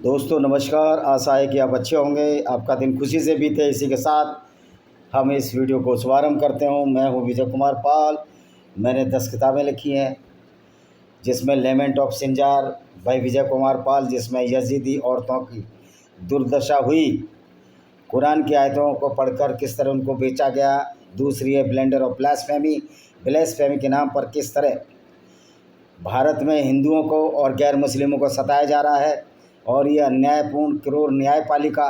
दोस्तों नमस्कार। आशा है कि आप अच्छे होंगे, आपका दिन खुशी से बीते। इसी के साथ हम इस वीडियो को शुभारंभ करते हूँ। मैं हूँ विजय कुमार पाल। मैंने 10 किताबें लिखी हैं, जिसमें लेमेंट of Sinjar bye Vijay Kumar Pal, जिसमें यजीदी औरतों की दुर्दशा हुई, कुरान की आयतों को पढ़कर किस तरह उनको बेचा गया। दूसरी है ब्लेंडर ऑफ ब्लास्फेमी के नाम पर किस तरह भारत में हिंदुओं को और गैर मुस्लिमों को सताया जा रहा है। और ये अन्यायपूर्ण क्रूर न्यायपालिका,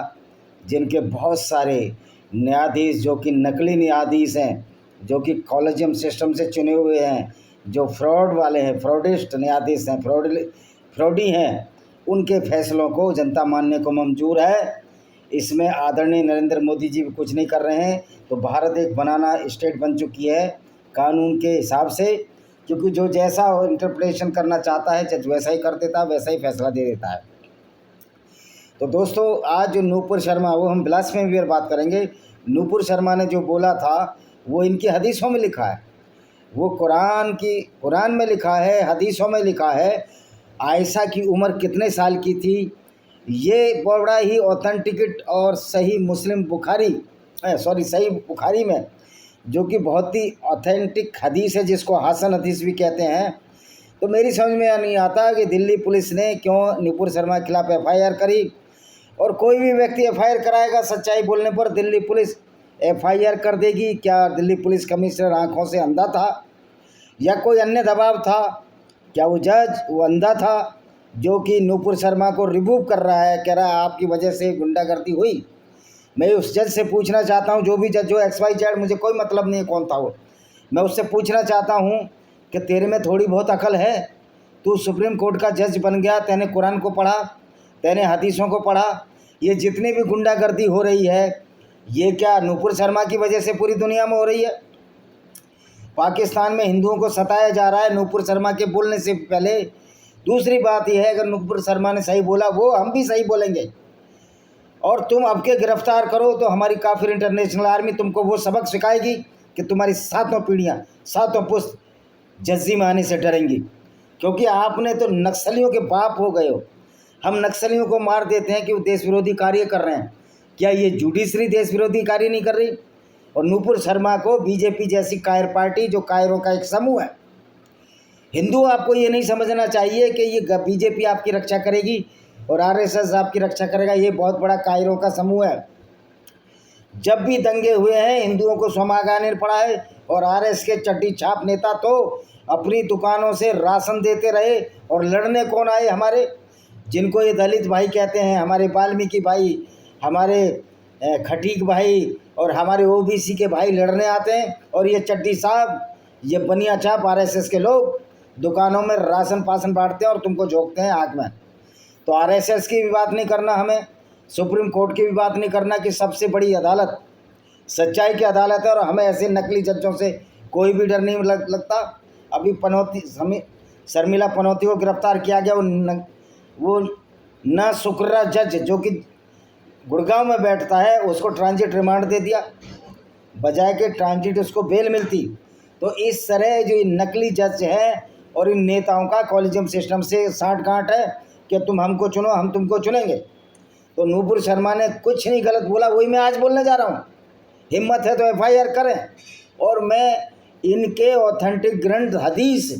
जिनके बहुत सारे न्यायाधीश जो कि नकली न्यायाधीश हैं, जो कि कॉलेजियम सिस्टम से चुने हुए हैं, जो फ्रॉड वाले हैं, फ्रॉडिस्ट न्यायाधीश हैं, फ्रॉडी हैं, उनके फैसलों को जनता मानने को मंजूर है। इसमें आदरणीय नरेंद्र मोदी जी भी कुछ नहीं कर रहे हैं। तो भारत एक बनाना स्टेट बन चुकी है कानून के हिसाब से, क्योंकि जो जैसा इंटरप्रिटेशन करना चाहता है जज वैसा ही कर देता है, वैसा ही फैसला दे देता है। तो दोस्तों आज जो नूपुर शर्मा, वो हम ब्लास्फेमी पर बात करेंगे। नूपुर शर्मा ने जो बोला था वो इनकी हदीसों में लिखा है, वो कुरान में लिखा है, हदीसों में लिखा है। आयशा की उम्र कितने साल की थी, ये बड़ा ही ऑथेंटिकेट और सही सही बुखारी में, जो कि बहुत ही ऑथेंटिक हदीस है, जिसको हसन हदीस भी कहते हैं। तो मेरी समझ में नहीं आता कि दिल्ली पुलिस ने क्यों नूपुर शर्मा के खिलाफ FIR करी। और कोई भी व्यक्ति FIR कराएगा सच्चाई बोलने पर, दिल्ली पुलिस FIR कर देगी। क्या दिल्ली पुलिस कमिश्नर आंखों से अंधा था या कोई अन्य दबाव था? क्या वो जज वो अंधा था जो कि नूपुर शर्मा को रिमूव कर रहा है, कह रहा है आपकी वजह से गुंडागर्दी हुई? मैं उस जज से पूछना चाहता हूँ, जो भी जज हो XYZ, मुझे कोई मतलब नहीं है कौन था वो, मैं उससे पूछना चाहता हूँ कि तेरे में थोड़ी बहुत अकल है? तू सुप्रीम कोर्ट का जज बन गया, तैने कुरान को पढ़ा, तैने हदीसों को पढ़ा। ये जितनी भी गुंडागर्दी हो रही है, ये क्या नूपुर शर्मा की वजह से पूरी दुनिया में हो रही है? पाकिस्तान में हिंदुओं को सताया जा रहा है नूपुर शर्मा के बोलने से पहले। दूसरी बात यह है, अगर नूपुर शर्मा ने सही बोला, वो हम भी सही बोलेंगे। और तुम अब के गिरफ्तार करो तो हमारी काफिर इंटरनेशनल आर्मी तुमको वो सबक सिखाएगी कि तुम्हारी 7 पीढ़ियाँ, 7 पुश्त जज्जी में आने से डरेंगी, क्योंकि आपने तो नक्सलियों के बाप हो गए हो। हम नक्सलियों को मार देते हैं कि वो देश विरोधी कार्य कर रहे हैं, क्या ये जुडिशरी देश विरोधी कार्य नहीं कर रही? और नूपुर शर्मा को बीजेपी जैसी कायर पार्टी, जो कायरों का एक समूह है, हिंदू, आपको ये नहीं समझना चाहिए कि ये बीजेपी आपकी रक्षा करेगी और RSS आपकी रक्षा करेगा। ये बहुत बड़ा कायरों का समूह है। जब भी दंगे हुए हैं, हिंदुओं को समागाने पड़ा है, और RS के चड्डी छाप नेता तो अपनी दुकानों से राशन देते रहे। और लड़ने कौन आए? हमारे, जिनको ये दलित भाई कहते हैं, हमारे वाल्मीकि भाई, हमारे खटीक भाई और हमारे OBC के भाई लड़ने आते हैं। और ये चड्डी साहब, ये बनिया छाप RSS के लोग दुकानों में राशन पासन बांटते हैं और तुमको झोंकते हैं आग में। तो RSS की भी बात नहीं करना हमें, सुप्रीम कोर्ट की भी बात नहीं करना, कि सबसे बड़ी अदालत सच्चाई की अदालत है, और हमें ऐसे नकली जजों से कोई भी डर नहीं लगता। अभी शर्मिला पनौती को गिरफ्तार किया गया। वो न शुक्रा जज, जो कि गुड़गांव में बैठता है, उसको ट्रांजिट रिमांड दे दिया, बजाय के ट्रांजिट उसको बेल मिलती। तो इस तरह जो नकली जज हैं और इन नेताओं का कॉलेजियम सिस्टम से साठगांठ है कि तुम हमको चुनो, हम तुमको चुनेंगे। तो नूपुर शर्मा ने कुछ नहीं गलत बोला, वही मैं आज बोलने जा रहा हूँ। हिम्मत है तो FIR करें। और मैं इनके ऑथेंटिक ग्रंथ हदीस,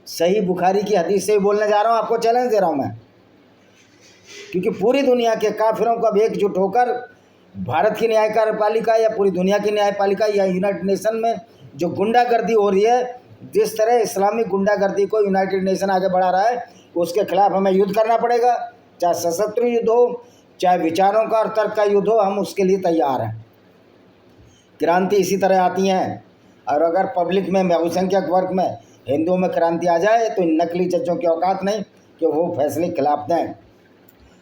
सही बुखारी की हदीस से ही बोलने जा रहा हूँ। आपको चैलेंज दे रहा हूँ मैं, क्योंकि पूरी दुनिया के काफिरों को अब एकजुट होकर भारत की न्यायपालिका या पूरी दुनिया की न्यायपालिका या यूनाइटेड नेशन में जो गुंडागर्दी हो रही है, जिस तरह इस्लामिक गुंडागर्दी को यूनाइटेड नेशन आगे बढ़ा रहा है, उसके खिलाफ हमें युद्ध करना पड़ेगा। चाहे सशस्त्र युद्ध हो, चाहे विचारों का और तर्क का युद्ध हो, हम उसके लिए तैयार हैं। क्रांति इसी तरह आती हैं। और अगर पब्लिक में, बहुसंख्यक वर्ग में, हिंदुओं में क्रांति आ जाए तो इन नकली जजों की औकात नहीं कि वो फैसले खिलाफ दें।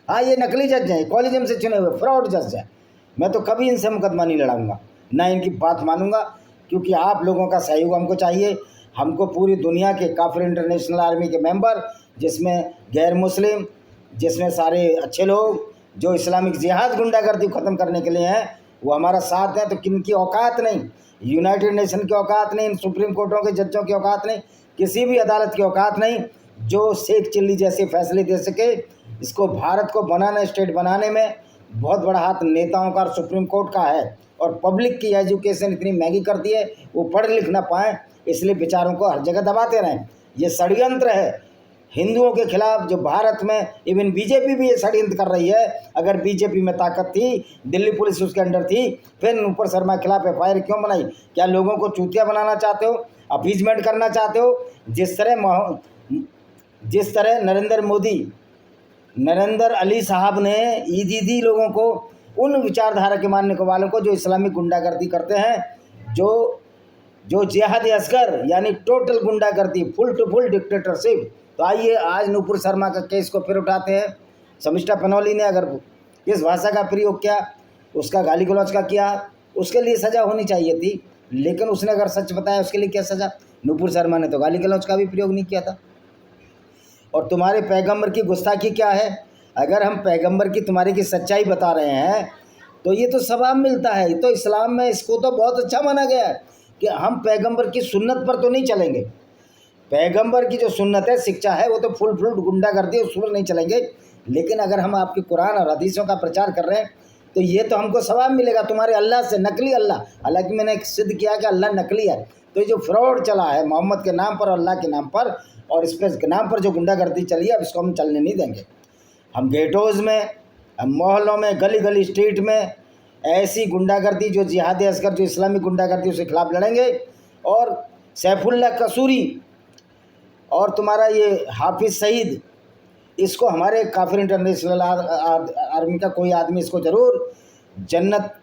हाँ, ये नकली जज हैं, कॉलेजियम से चुने हुए फ्रॉड जज हैं। मैं तो कभी इनसे मुकदमा नहीं लड़ाऊंगा, ना इनकी बात मानूंगा, क्योंकि आप लोगों का सहयोग हमको चाहिए। हमको पूरी दुनिया के काफिर इंटरनेशनल आर्मी के मेंबर, जिसमें गैर मुस्लिम, जिसमें सारे अच्छे लोग जो इस्लामिक जिहाद गुंडागर्दी ख़त्म करने के लिए हैं, वो हमारा साथ हैं। तो किनकी औकात नहीं, यूनाइटेड नेशन की औकात नहीं, सुप्रीम कोर्टों के जजों की औकात नहीं, किसी भी अदालत की औकात नहीं जो शेख चिल्ली जैसे फैसले दे सके इसको भारत को बनाना, स्टेट बनाने में बहुत बड़ा हाथ नेताओं का और सुप्रीम कोर्ट का है। और पब्लिक की एजुकेशन इतनी महंगी कर दी है, वो पढ़ लिख ना पाएँ, इसलिए बेचारों को हर जगह दबाते रहें। ये षड्यंत्र है हिंदुओं के खिलाफ, जो भारत में इवन बीजेपी भी ये षड्यंत्र कर रही है। अगर बीजेपी में ताकत थी, दिल्ली पुलिस उसके अंडर थी, फिर नुपुर शर्मा के खिलाफ एफआईआर क्यों बनाई? क्या लोगों को चूतिया बनाना चाहते हो, अपीजमेंट करना चाहते हो? जिस तरह नरेंद्र अली साहब ने ईदी दी लोगों को, उन विचारधारा के मानने को वालों को जो इस्लामिक गुंडागर्दी करते हैं, जो जिहाद असगर यानी टोटल गुंडागर्दी, फुल टू फुल डिक्टेटरशिप। तो आइए आज नुपुर शर्मा का केस को फिर उठाते हैं। शमिष्ठा पनौली ने अगर किस भाषा का प्रयोग किया, उसका गाली गलौज का किया, उसके लिए सज़ा होनी चाहिए थी, लेकिन उसने अगर सच बताया उसके लिए क्या सज़ा? नुपुर शर्मा ने तो गाली गलौज का भी प्रयोग नहीं किया था। और तुम्हारे पैगंबर की गुस्ताखी क्या है? अगर हम पैगंबर की तुम्हारी की सच्चाई बता रहे हैं तो ये तो सवाब मिलता है। तो इस्लाम में इसको तो बहुत अच्छा माना गया है कि हम पैगंबर की सुन्नत पर तो नहीं चलेंगे। पैगंबर की जो सुन्नत है, शिक्षा है, वो तो फुल गुंडागर्दी उस पर नहीं चलेंगे। लेकिन अगर हम आपके कुरान और हदीसों का प्रचार कर रहे हैं तो ये तो हमको सवाब मिलेगा तुम्हारे अल्लाह से, नकली अल्लाह। हालांकि मैंने सिद्ध किया कि अल्लाह नकली है। तो ये जो फ्रॉड चला है मोहम्मद के नाम पर, अल्लाह के नाम पर, और इस पर के नाम पर जो गुंडागर्दी चली है, अब इसको हम चलने नहीं देंगे। हम गेटोज़ में, हम मोहल्लों में, गली गली स्ट्रीट में ऐसी गुंडागर्दी जो जिहाद असगर, जो इस्लामिक गुंडागर्दी, उसके खिलाफ लड़ेंगे। और सैफुल्लाह कसूरी और तुम्हारा ये हाफिज़ सईद, इसको हमारे काफिर इंटरनेशनल आर्मी का कोई आदमी इसको ज़रूर जन्नत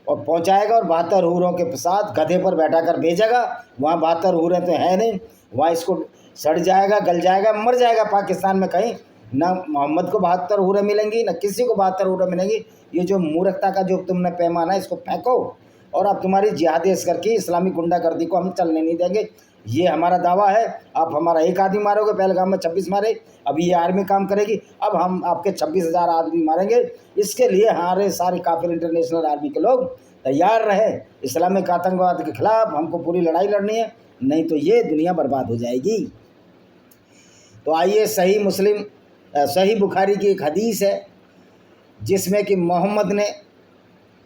और पहुंचाएगा और 72 हूरों के साथ गधे पर बैठा कर भेजेगा। वहाँ 72 हूरें तो हैं नहीं, वहाँ इसको सड़ जाएगा, गल जाएगा, मर जाएगा पाकिस्तान में कहीं। ना मोहम्मद को 72 हूरें मिलेंगी, ना किसी को 72 हूरें मिलेंगी। ये जो मूर्खता का जो तुमने पैमाना है, इसको फेंको। और अब तुम्हारी जिहादी असगर की इस्लामिक गुंडागर्दी को हम चलने नहीं देंगे। ये हमारा दावा है। आप हमारा एक आदमी मारोगे, पहलगाम में 26 मारे, अभी ये आर्मी काम करेगी, अब हम आपके 26,000 आदमी मारेंगे। इसके लिए हमारे सारे काफिर इंटरनेशनल आर्मी के लोग तैयार रहे। इस्लामिक आतंकवाद के खिलाफ हमको पूरी लड़ाई लड़नी है, नहीं तो ये दुनिया बर्बाद हो जाएगी। तो आइए, सही बुखारी की एक हदीस है जिसमें कि मोहम्मद ने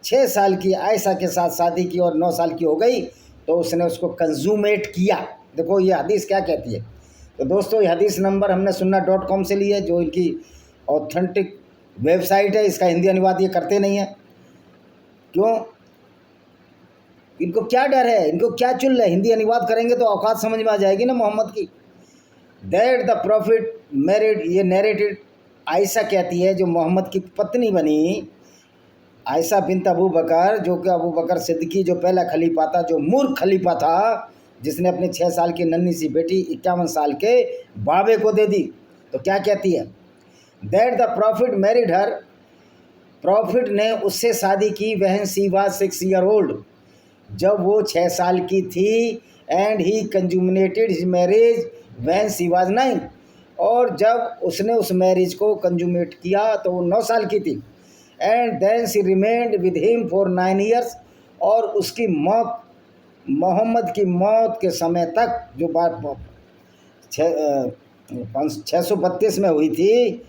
6 साल की आयशा के साथ शादी की और 9 साल की हो गई तो उसने उसको कंज्यूमेट किया। देखो ये हदीस क्या कहती है। तो दोस्तों, ये हदीस नंबर हमने sunnah.com से ली है, जो इनकी ऑथेंटिक वेबसाइट है। इसका हिंदी अनुवाद ये करते नहीं है। क्यों? इनको क्या डर है, इनको क्या चुल है? हिंदी अनुवाद करेंगे तो औकात समझ में आ जाएगी ना मोहम्मद की। दैट द प्रॉफिट मैरिड, ये नैरेटेड आयशा कहती है, जो मोहम्मद की पत्नी बनी, आयशा बिन्त अबू बकर, जो कि अबू बकर सिद्दीकी जो पहला खलीफा था, जो मूर्ख खलीफा था, जिसने अपने 6 साल की नन्ही सी बेटी 51 साल के बाबे को दे दी। तो क्या कहती है? That the profit married her, profit ने उससे शादी की वहन सी वाज 6 ईयर ओल्ड, जब वो 6 साल की थी। And he consummated his marriage वहन सी वाज 9, और जब उसने उस मैरिज को कंज्यूमेट किया तो वो 9 साल की थी। And then she remained with him for 9 years, और उसकी मौत, मोहम्मद की मौत के समय तक, जो बात 632 में हुई थी,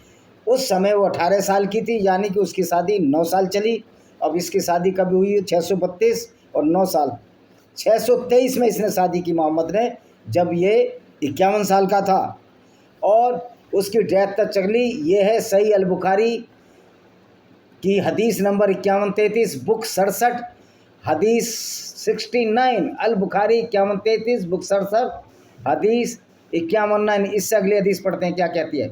उस समय वो 18 साल की थी, यानी कि उसकी शादी 9 साल चली। अब इसकी शादी कब हुई? 632 और 9 साल, 623 में इसने शादी की मोहम्मद ने, जब ये 51 साल का था। और उसकी डेथ तक चली। ये है सही अल बुखारी की हदीस नंबर 5133, बुक 67, हदीस 69। अल बुखारी 5133, बुक 67, हदीस 51-9। इससे अगली हदीस पढ़ते हैं, क्या कहती है?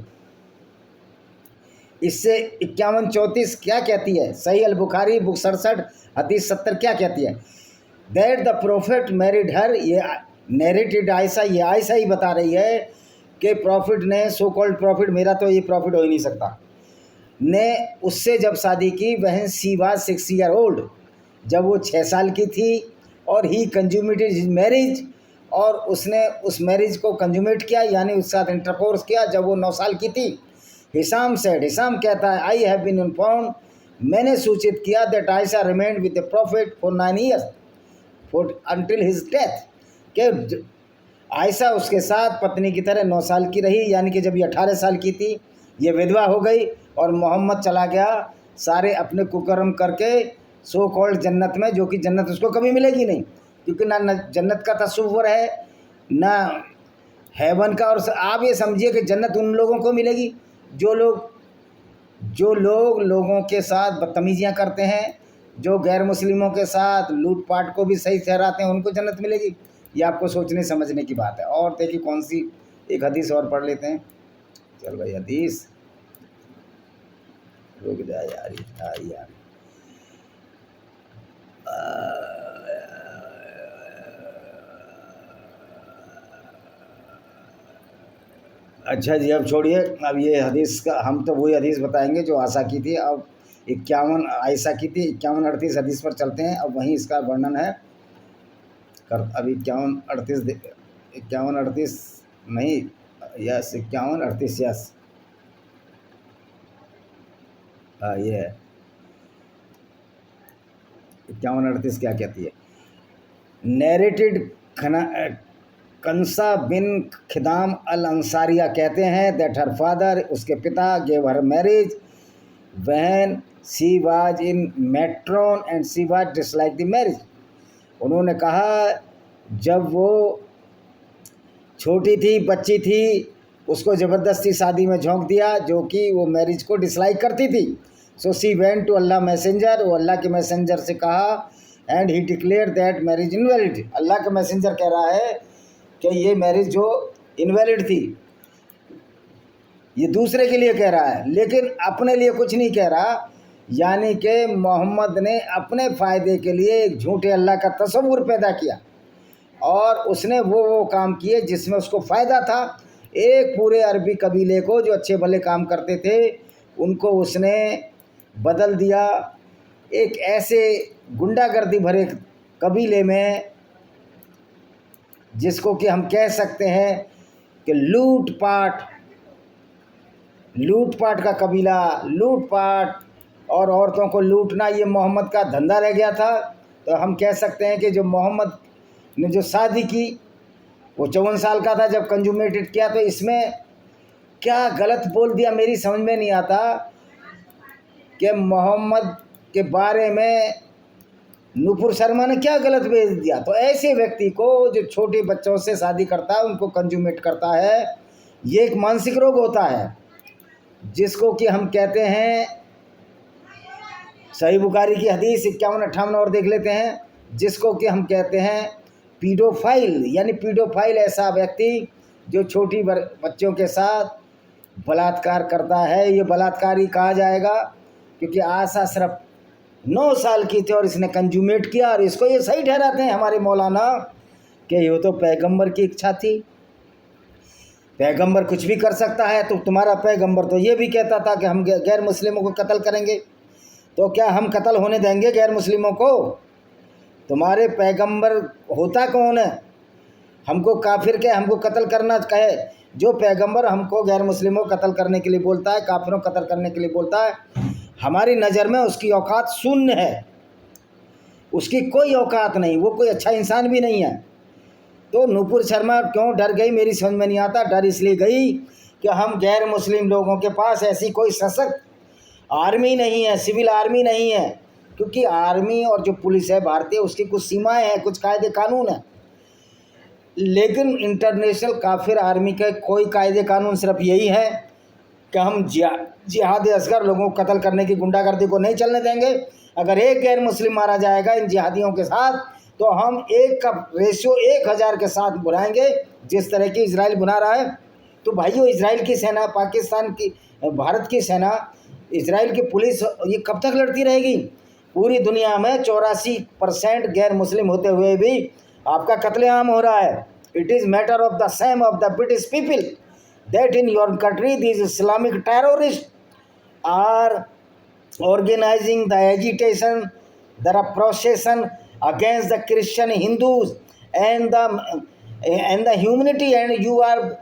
इससे 51-34 क्या कहती है? सही अल बुखारी बुक 67 हदीस 70 क्या कहती है? दैट द प्रॉफिट मैरिड हर, ये नैरेटेड आयशा, ये आयशा ही बता रही है कि प्रॉफिट ने, सो कॉल्ड प्रॉफिट, मेरा तो ये प्रॉफिट हो ही नहीं सकता, ने उससे जब शादी की, वह सी वाज 6 ईयर ओल्ड, जब वो 6 साल की थी। और ही कंज्यूमेटेड हिज मैरिज, और उसने उस मैरिज को कंज्यूमेट किया, यानी उसके साथ इंटरकोर्स किया, जब वो 9 साल की थी। हिसाम सेड, हिसाम कहता है, आई हैव बीन इन्फॉर्म्ड, मैंने सूचित किया, that Ayesha remained with the profit for 9 years for until his death, कि आयशा उसके साथ पत्नी की तरह 9 साल की रही, यानी कि जब ये 18 साल की थी, ये विधवा हो गई और मोहम्मद चला गया सारे अपने कुकर्म करके सो कॉल्ड जन्नत में, जो कि जन्नत उसको कभी मिलेगी नहीं, क्योंकि ना जन्नत का तस्वुर है ना हेवन का। और आप ये समझिए कि जन्नत उन लोगों को मिलेगी जो लोग लोगों के साथ बदतमीजियाँ करते हैं, जो गैर मुस्लिमों के साथ लूटपाट को भी सही ठहराते हैं, उनको जन्नत मिलेगी। ये आपको सोचने समझने की बात है। और देखिए कौन सी एक हदीस और पढ़ लेते हैं। चल भाई हदीस, रुक जा यार। अच्छा जी, अब छोड़िए, अब ये हदीस का हम तो वही हदीस बताएंगे जो आशा की थी। अब 51 आयशा की थी, 51-38 हदीस पर चलते हैं। अब वहीं इसका वर्णन है कर। अब 51-38 नहीं, यस 51-38, यस हाँ ये है 51-38 क्या कहती है। नैरेटेड कंसा बिन खिदाम अल अंसारिया कहते हैं दैट हर फादर, उसके पिता, gave her marriage when she was in matron and she was dislike the marriage. उन्होंने कहा जब वो छोटी थी, बच्ची थी, उसको ज़बरदस्ती शादी में झोंक दिया, जो कि वो मैरिज को डिसलाइक करती थी। So she went to Allah messenger, वो अल्लाह के मैसेंजर से कहा and he declare that marriage invalid. Allah का मैसेंजर कह रहा है कि ये मैरिज जो इनवैलिड थी, ये दूसरे के लिए कह रहा है, लेकिन अपने लिए कुछ नहीं कह रहा। यानी कि मोहम्मद ने अपने फ़ायदे के लिए एक झूठे अल्लाह का तस्वुर पैदा किया और उसने वो काम किए जिसमें उसको फ़ायदा था। एक पूरे अरबी कबीले को जो अच्छे भले काम करते थे उनको उसने बदल दिया एक ऐसे गुंडागर्दी भरे कबीले में, जिसको कि हम कह सकते हैं कि लूटपाट का कबीला, लूटपाट और औरतों को लूटना, ये मोहम्मद का धंधा रह गया था। तो हम कह सकते हैं कि जो मोहम्मद ने जो शादी की वो 54 साल का था जब कंजुमेटेड किया। तो इसमें क्या गलत बोल दिया मेरी समझ में नहीं आता कि मोहम्मद के बारे में नूपुर शर्मा ने क्या गलत भेज दिया। तो ऐसे व्यक्ति को जो छोटे बच्चों से शादी करता है, उनको कंजुमेट करता है, ये एक मानसिक रोग होता है जिसको कि हम कहते हैं, सही बुखारी की हदीस 51-58 और देख लेते हैं, जिसको कि हम कहते हैं पीडोफाइल। यानी पीडोफाइल ऐसा व्यक्ति जो छोटी बच्चों के साथ बलात्कार करता है। ये बलात्कारी कहा जाएगा क्योंकि आशा सिर्फ 9 साल की थी और इसने कंजुमेट किया। और इसको ये सही ठहराते हैं हमारे मौलाना कि ये तो पैगंबर की इच्छा थी, पैगंबर कुछ भी कर सकता है। तो तुम्हारा पैगंबर तो ये भी कहता था कि हम गैर मुस्लिमों को कत्ल करेंगे, तो क्या हम कत्ल होने देंगे गैर मुस्लिमों को? तुम्हारे पैगंबर होता कौन है? हमको काफिर के हमको कत्ल करना कहे, जो पैगंबर हमको गैर मुस्लिमों को कत्ल करने के लिए बोलता है, काफिरों को कत्ल करने के लिए बोलता है, हमारी नज़र में उसकी औकात शून्य है, उसकी कोई औकात नहीं, वो कोई अच्छा इंसान भी नहीं है। तो नूपुर शर्मा क्यों डर गई मेरी समझ में नहीं आता। डर इसलिए गई कि हम गैर मुस्लिम लोगों के पास ऐसी कोई सशक्त आर्मी नहीं है, सिविल आर्मी नहीं है, क्योंकि आर्मी और जो पुलिस है भारतीय, उसकी कुछ सीमाएं हैं, कुछ कायदे कानून हैं। लेकिन इंटरनेशनल काफिर आर्मी के कोई कायदे कानून सिर्फ यही है कि हम जिहाद असगर लोगों को कत्ल करने की गुंडागर्दी को नहीं चलने देंगे। अगर एक गैर मुस्लिम मारा जाएगा इन जिहादियों के साथ, तो हम एक का रेशियो 1000 के साथ बुलाएंगे, जिस तरह की इजराइल बुला रहा है। तो भाइयों, इजराइल की सेना, पाकिस्तान की, भारत की सेना, इजराइल की पुलिस, ये कब तक लड़ती रहेगी? पूरी दुनिया में 84% गैर मुस्लिम होते हुए भी आपका कत्लेआम हो रहा है। It is matter of the same of the British people that in your country these Islamic terrorists are organizing the agitation, the procession against the Christian Hindus and the humanity, and you are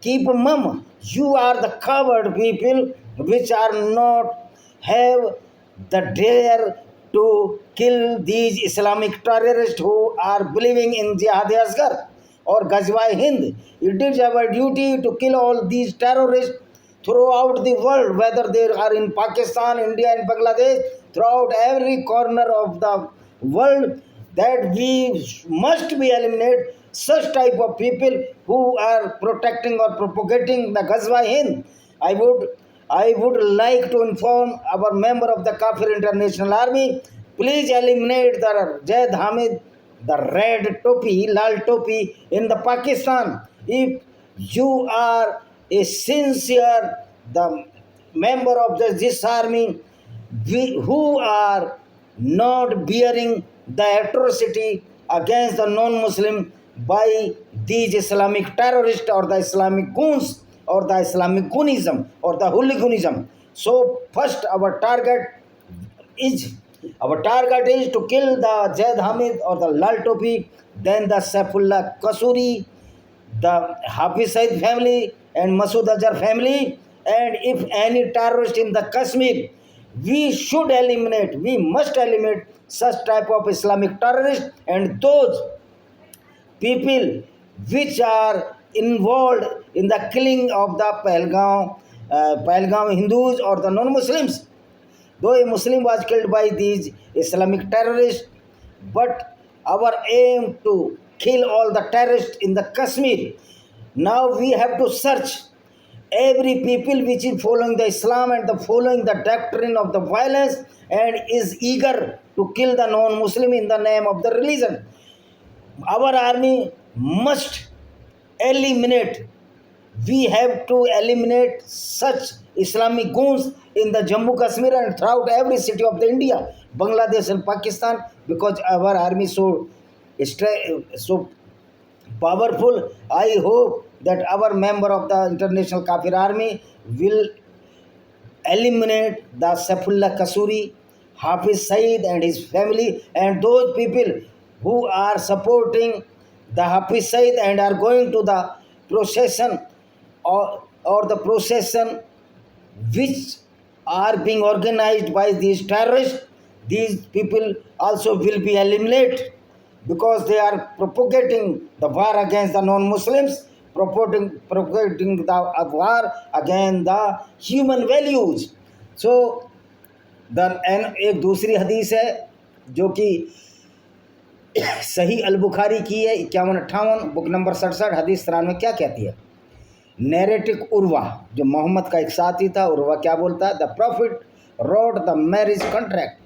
keep mum. You are the coward people which are not have the dare to kill these Islamic terrorists who are believing in Jihad Asghar or Ghazwa Hind. It is our duty to kill all these terrorists throughout the world, whether they are in Pakistan, India and Bangladesh, throughout every corner of the world, that we must be eliminate such type of people who are protecting or propagating the Ghazwa Hind. I would like to inform our member of the Kafir International Army, please eliminate the Zaid Hamid, the red topi, lal topi in the Pakistan. If you are a sincere the member of this army, who are not bearing the atrocity against the non-Muslim by these Islamic terrorists or the Islamic goons or the Islamic goonism or the hooliganism. So first our target is to kill the Zaid Hamid or the Lal Topi, then the Saifullah Kasuri, the Hafiz Saeed family and Masood Azhar family, and if any terrorist in the Kashmir, we must eliminate such type of Islamic terrorists and those people which are involved in the killing of the Pahalgam Hindus or the non-Muslims. Though a Muslim was killed by these Islamic terrorists, but our aim to kill all the terrorists in the Kashmir. Now we have to search every people which is following the Islam and the following the doctrine of the violence and is eager to kill the non-Muslim in the name of the religion. Our army must eliminate. We have to eliminate such Islamic goons in the Jammu Kashmir and throughout every city of the India, Bangladesh and Pakistan, because our army is so powerful. I hope that our member of the International Kafir Army will eliminate the Saifullah Kasuri, Hafiz Saeed and his family, and those people who are supporting the Hafiz Saeed and are going to the procession or the procession which are being organized by these terrorists. These people also will be eliminated because they are propagating the war against the non-Muslims, propagating the war against the human values. So एक दूसरी हदीस है जो कि सही अल बुखारी की है 51-58 book number 67 हदीस 93 क्या कहती है? नैरेटिक उर्वा जो मोहम्मद का एक साथी था, उर्वा क्या बोलता है? The profit road the marriage contract.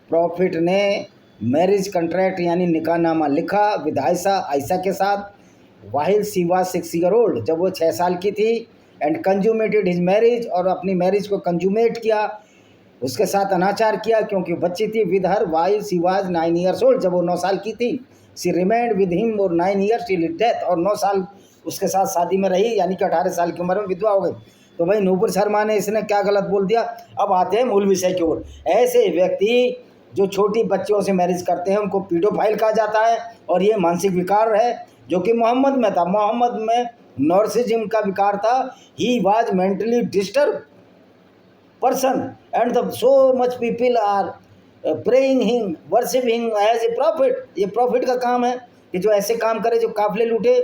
Profit ने मैरिज कॉन्ट्रैक्ट यानी निकाहनामा लिखा विद आयशा के साथ वाहिल सी वाज 6 ईयर ओल्ड, जब वो 6 साल की थी, एंड कंज्यूमेटेड हिज मैरिज और अपनी मैरिज को कंज्यूमेट किया, उसके साथ अनाचार किया क्योंकि बच्ची थी with her while she was 9 years old, जब वो 9 साल की थी. सी रिमेंड विद हिम और 9 ईयर्स टिल डेथ, और 9 साल उसके साथ शादी में रही, यानी कि 18 साल की उम्र में विधवा हो गई. तो भाई नूपुर शर्मा ने इसने क्या गलत बोल दिया? अब आते हैं मूल विषय की ओर. ऐसे व्यक्ति जो छोटी बच्चियों से मैरिज करते हैं उनको पीडोफाइल कहा जाता है, और ये मानसिक विकार है जो कि मोहम्मद में था. मोहम्मद में नॉर्सिज्म का विकार था. He was mentally disturb person and so much people are praying him, worshiping as a prophet. ये प्रॉफिट का काम है कि जो ऐसे काम करे, जो काफिले लूटे,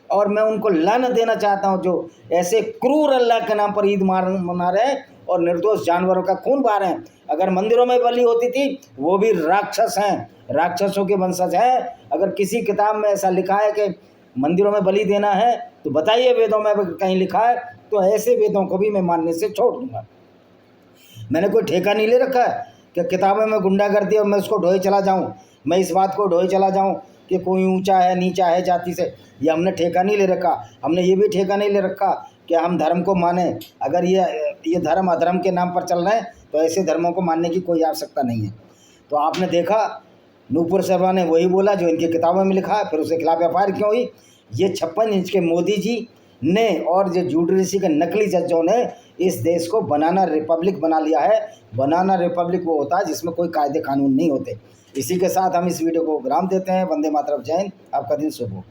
और मैं उनको लानत देना चाहता हूँ जो ऐसे क्रूर अल्लाह के नाम पर ईद मना रहे हैं और निर्दोष जानवरों का खून बहा रहे हैं. अगर मंदिरों में बलि होती थी, वो भी राक्षस हैं, राक्षसों के वंशज हैं. अगर किसी किताब में ऐसा लिखा है कि मंदिरों में बलि देना है तो बताइए वेदों में अगर कहीं लिखा है, तो ऐसे वेदों को भी मैं मानने से छोड़ दूंगा. मैंने कोई ठेका नहीं ले रखा है कि किताबों में गुंडागर्दी और मैं उसको ढोए चला जाऊं, मैं इस बात को ढोए चला जाऊं कि कोई ऊंचा है नीचा है जाति से. ये हमने ठेका नहीं ले रखा. हमने ये भी ठेका नहीं ले रखा कि हम धर्म को माने. अगर ये धर्म अधर्म के नाम पर चल रहे हैं तो ऐसे धर्मों को मानने की कोई आवश्यकता नहीं है. तो आपने देखा नूपुर शर्मा ने वही बोला जो इनकी किताबों में लिखा है. फिर उसके खिलाफ एफआईआर क्यों हुई? ये 56 इंच के मोदी जी ने और जो जुडिशरी के नकली जजों ने इस देश को बनाना रिपब्लिक बना लिया है. बनाना रिपब्लिक वो होता है जिसमें कोई कायदे कानून नहीं होते. इसी के साथ हम इस वीडियो को विराम देते हैं. वंदे मातरम. जय हिंद. आपका दिन शुभ हो.